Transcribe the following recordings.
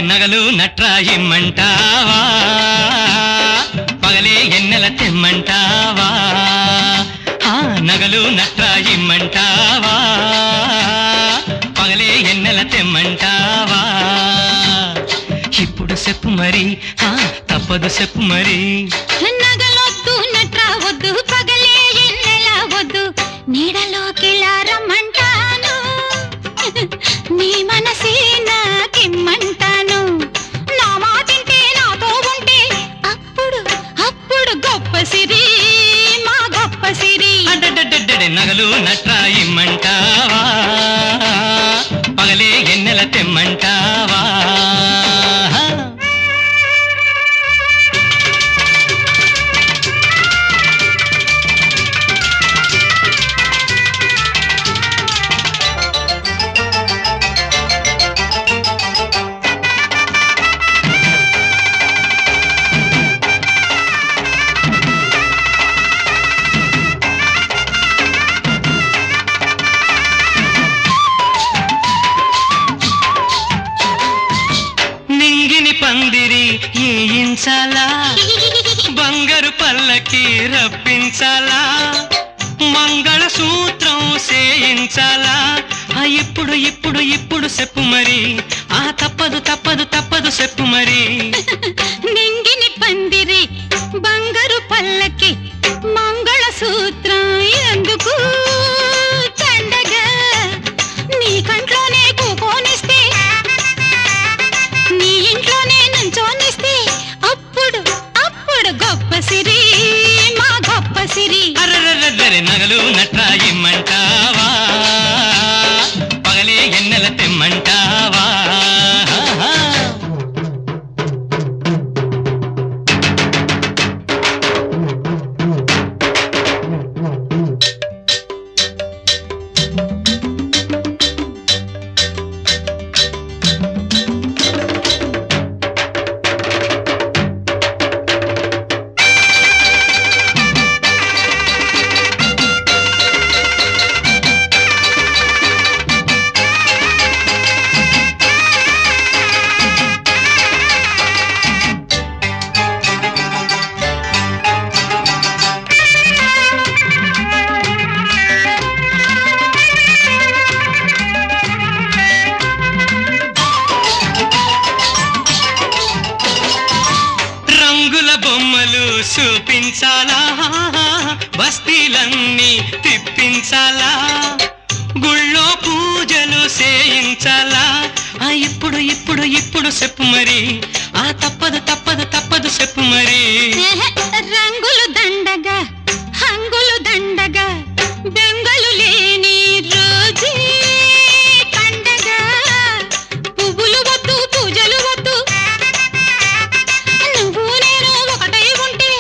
నగలు నట్రాయిమ్మంటావా పగలే ఎన్నెల తెమ్మంటావా నగలు నట్రాయిమ్మంటావా పగలే ఎన్నెల తెమ్మంటావా ఇప్పుడు చెప్పు మరి తప్పదు చెప్పు మరి నగలొద్దు నట్రావద్దు పగలే ఎన్నెల వద్దు నీడలోకి రమ్మంటాను నీ మనసే నాకిమ్మంటాను నా మాటింటే నాతో ఉంటే అప్పుడు అప్పుడు గొప్ప సిరి మా గొప్ప సిరి నగలు నట్రాయిమ్మంటావా పగలే ఎన్నెల తెమ్మంటావా పందిరి ఏయించాలా బంగారు పల్లకి రప్పించాలా మంగళ సూత్రం చేయించాలా ఇప్పుడు ఇప్పుడు ఇప్పుడు చెప్పు మరి తప్పదు తప్పదు తప్పదు చెప్పు మరి నింగిని పందిరి బంగారు పల్లకి మంగళ సూత్రం ఎందుకు తండగా నీ కంట్లోనే కూకోనిస్తే నీ ఇంట్లోనే నుంచోనిస్తే అప్పుడు అప్పుడు గొప్ప సిరి మా గొప్ప సిరి అర్రర్రర్రరే నగలు నట్రాయిమ్మంటావా పగలే ఎన్నెల తెమ్మంటావా బొమ్మలు చూపించాలా బస్తీలన్నీ తిప్పించాలా గుళ్ళో పూజలు చేయించాలా ఇప్పుడు ఇప్పుడు ఇప్పుడు చెప్పు మరి తప్పదు తప్పదు తప్పదు చెప్పు మరి రంగులు దండగా హంగులు దండగా బెంగలు లేని రోజే పండగా పువ్వులు వద్దు పూజలు వద్దు నువ్వు నేను ఒకటై ఉంటే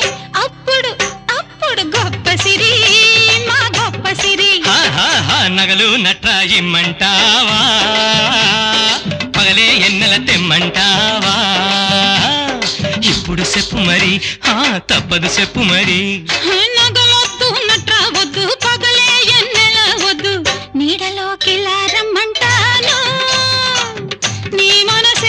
అప్పుడు అప్పుడు గొప్ప సిరి మా గొప్ప సిరి నగలు నట్రాయిమ్మంటావా పగలే ఎన్నెల తెమ్మంటావా ఇప్పుడు చెప్పు మరి తప్పదు చెప్పు మరి నగలొద్దు నట్రావద్దు పగలే ఎన్నెల వద్దు నీడలోకి రమ్మంటాను నీ మనసే